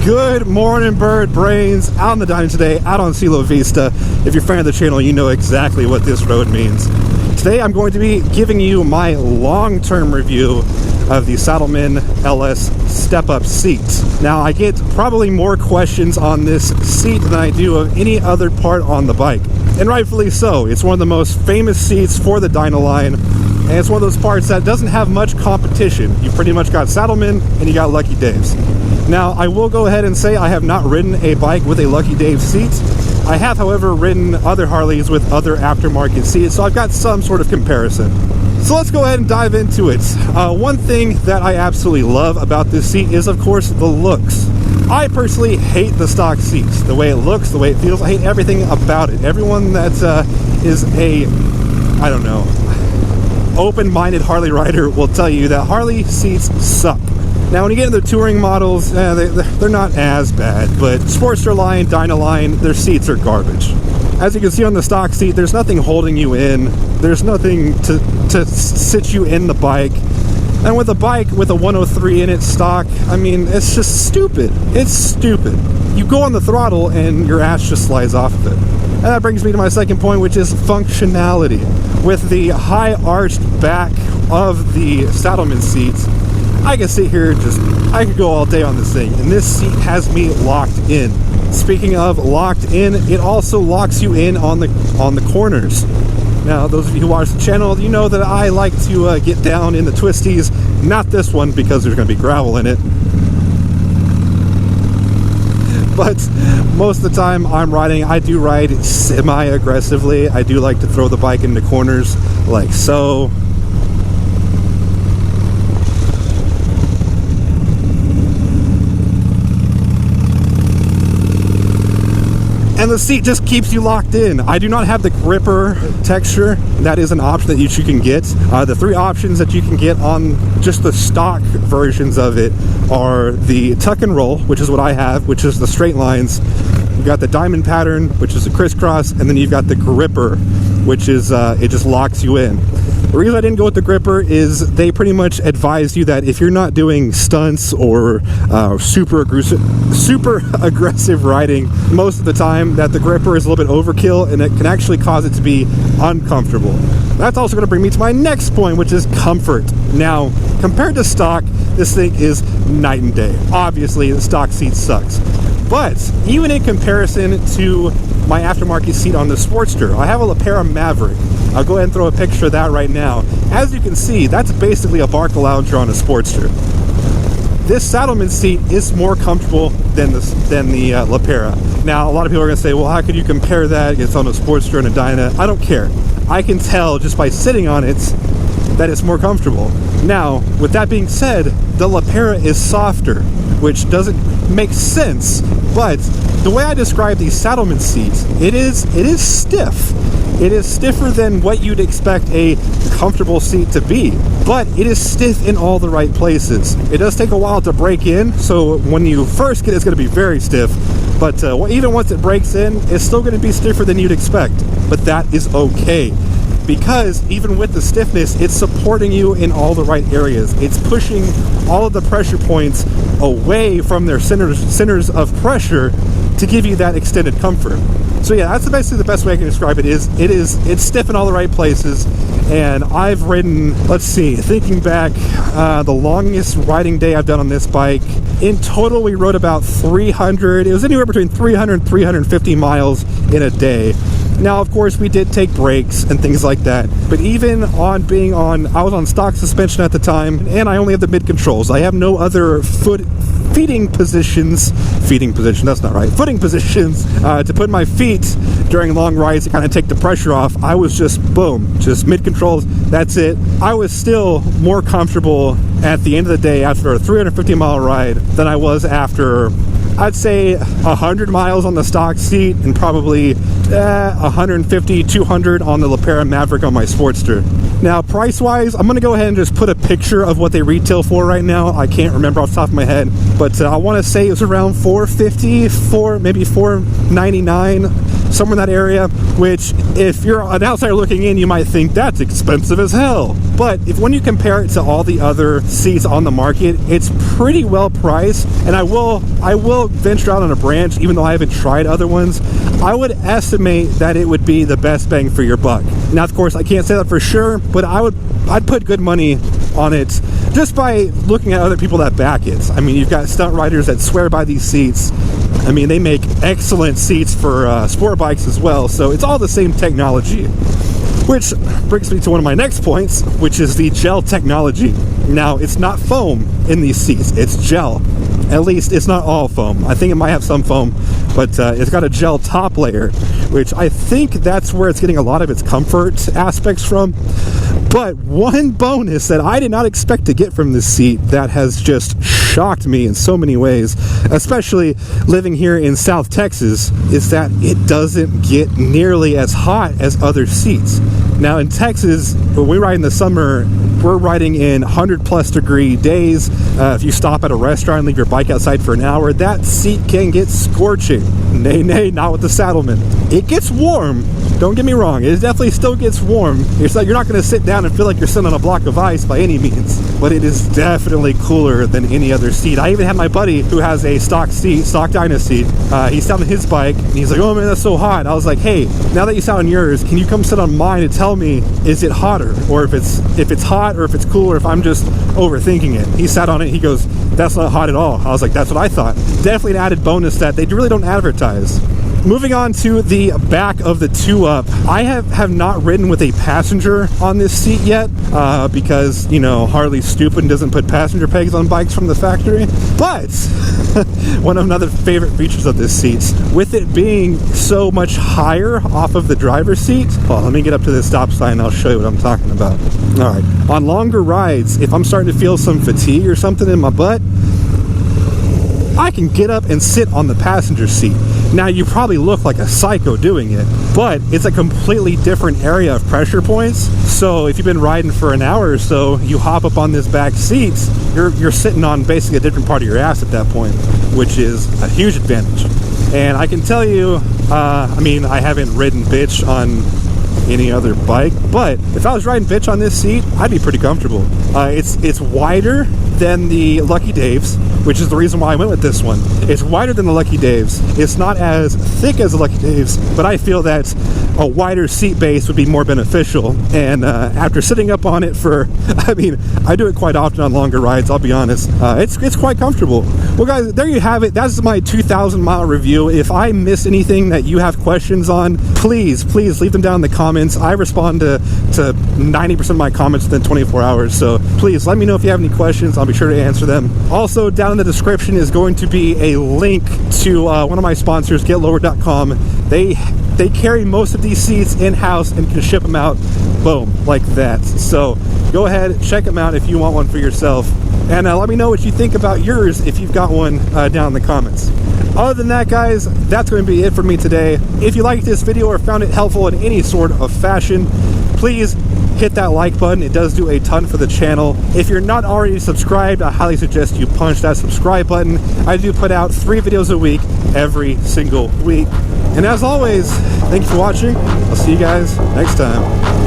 Good morning, bird brains. Out on the Dyna today, out on Cielo Vista. If you're a fan of the channel, you know exactly what this road means. Today, I'm going to be giving you my long-term review of the Saddlemen LS step-up seat. Now, I get probably more questions on this seat than I do of any other part on the bike. And rightfully so. It's one of the most famous seats for the Dyna line, and it's one of those parts that doesn't have much competition. You pretty much got Saddlemen and you got Lucky Dave's. Now, I will go ahead and say I have not ridden a bike with a Lucky Dave seat. I have, however, ridden other Harleys with other aftermarket seats, so I've got some sort of comparison. So let's go ahead and dive into it. One thing that I absolutely love about this seat is, of course, the looks. I personally hate the stock seats. The way it looks, the way it feels, I hate everything about it. Everyone that is a, I don't know, open-minded Harley rider will tell you that Harley seats suck. Now, when you get into the touring models, they're not as bad, but Sportster line, Dyna line, their seats are garbage. As you can see on the stock seat, there's nothing holding you in. There's nothing to sit you in the bike. And with a bike with a 103 in it stock, I mean, it's just stupid. It's stupid. You go on the throttle and your ass just slides off of it. And that brings me to my second point, which is functionality. With the high arched back of the Saddlemen seats, I can sit here I could go all day on this thing, and this seat has me locked in. Speaking of locked in, it also locks you in on the corners. Now, those of you who watch the channel, you know that I like to get down in the twisties. Not this one, because there's going to be gravel in it. But most of the time I'm riding, I do ride semi-aggressively. I do like to throw the bike into corners, like so. And the seat just keeps you locked in. I do not have the gripper texture. That is an option that you can get. The three options that you can get on just the stock versions of it are the tuck and roll, which is what I have, which is the straight lines. You've got the diamond pattern, which is a crisscross, and then you've got the gripper, which is it just locks you in. The reason I didn't go with the gripper is they pretty much advise you that if you're not doing stunts or super aggressive riding most of the time, that the gripper is a little bit overkill and it can actually cause it to be uncomfortable. That's also going to bring me to my next point, which is comfort. Now, compared to stock, this thing is night and day. Obviously, the stock seat sucks. But even in comparison to my aftermarket seat on the Sportster, I have a Lepera Maverick. I'll go ahead and throw a picture of that right now. As you can see, that's basically a Barca Lounger on a Sportster. This Saddlemen seat is more comfortable than the Lepera. Now, a lot of people are going to say, well, how could you compare that? It's on a Sportster and a Dyna. I don't care. I can tell just by sitting on it that it's more comfortable. Now, with that being said, the Lepera is softer, which doesn't make sense, but the way I describe these Saddlemen seats, it is stiff. It is stiffer than what you'd expect a comfortable seat to be, but it is stiff in all the right places. It does take a while to break in, so when you first get it, it's going to be very stiff, but even once it breaks in, it's still going to be stiffer than you'd expect, but that is okay. Because even with the stiffness, it's supporting you in all the right areas. It's pushing all of the pressure points away from their centers of pressure to give you that extended comfort. So yeah, that's basically the best way I can describe it. It's stiff in all the right places. And I've ridden, let's see, thinking back, the longest riding day I've done on this bike, in total we rode about 300, it was anywhere between 300 and 350 miles in a day. Now, of course, we did take breaks and things like that, but even on I was on stock suspension at the time, and I only have the mid controls. I have no other footing positions to put my feet during long rides to kind of take the pressure off. I was just mid controls, that's it. I was still more comfortable at the end of the day after a 350 mile ride than I was after, I'd say, 100 miles on the stock seat and probably 150, 200 on the Lepera Maverick on my Sportster. Now, price-wise, I'm going to go ahead and just put a picture of what they retail for right now. I can't remember off the top of my head, but I want to say it was around $450, maybe $499. somewhere in that area, which if you're an outsider looking in, you might think that's expensive as hell. But when you compare it to all the other seats on the market, it's pretty well priced. And I will venture out on a branch, even though I haven't tried other ones. I would estimate that it would be the best bang for your buck. Now, of course, I can't say that for sure, but I'd put good money on it just by looking at other people that back it. I mean, you've got stunt riders that swear by these seats. I mean, they make excellent seats for sport bikes as well, so it's all the same technology. Which brings me to one of my next points, which is the gel technology. Now, it's not foam in these seats, it's gel. At least it's not all foam. I think it might have some foam, but it's got a gel top layer, which I think that's where it's getting a lot of its comfort aspects from. But one bonus that I did not expect to get from this seat that has just shocked me in so many ways, especially living here in South Texas, is that it doesn't get nearly as hot as other seats. Now in Texas, when we ride in the summer, we're riding in 100+ degree days. If you stop at a restaurant and leave your bike outside for an hour, that seat can get scorching. Nay, not with the Saddlemen. It gets warm, don't get me wrong, it definitely still gets warm. You're not going to sit down and feel like you're sitting on a block of ice by any means, but it is definitely cooler than any other seat. I even had my buddy who has a stock Dyna seat. He sat on his bike and he's like, oh man, that's so hot. I was like, hey, now that you sat on yours, can you come sit on mine and tell me, is it hotter, or if it's hot, or if it's cool, or if I'm just overthinking it? He sat on it, he goes, that's not hot at all. I was like, that's what I thought. Definitely an added bonus that they really don't advertise. Moving on to the back of the 2-Up, I have not ridden with a passenger on this seat yet, because, you know, Harley's stupid and doesn't put passenger pegs on bikes from the factory. But one of another favorite features of this seat, with it being so much higher off of the driver's seat. Well, let me get up to this stop sign and I'll show you what I'm talking about. All right, on longer rides, if I'm starting to feel some fatigue or something in my butt, I can get up and sit on the passenger seat. Now, you probably look like a psycho doing it, but it's a completely different area of pressure points. So if you've been riding for an hour or so, you hop up on this back seat, you're sitting on basically a different part of your ass at that point, which is a huge advantage. And I can tell you, I mean, I haven't ridden bitch on any other bike, but if I was riding bitch on this seat, I'd be pretty comfortable. It's wider than the Lucky Dave's, which is the reason why I went with this one. It's wider than the Lucky Dave's. It's not as thick as the Lucky Dave's, but I feel that a wider seat base would be more beneficial. And after sitting up on it for, I mean, I do it quite often on longer rides, I'll be honest. It's quite comfortable. Well, guys, there you have it. That's my 2,000-mile review. If I miss anything that you have questions on, please leave them down in the comments. I respond to 90% of my comments within 24 hours. So please let me know if you have any questions. I'll be sure to answer them. Also, down in the description is going to be a link to one of my sponsors, GetLower.com. They carry most of these seats in-house and can ship them out, boom, like that. So go ahead, check them out if you want one for yourself. And let me know what you think about yours if you've got one down in the comments. Other than that, guys, that's going to be it for me today. If you liked this video or found it helpful in any sort of fashion, please hit that like button. It does do a ton for the channel. If you're not already subscribed, I highly suggest you punch that subscribe button. I do put out 3 videos a week, every single week. And as always, thank you for watching. I'll see you guys next time.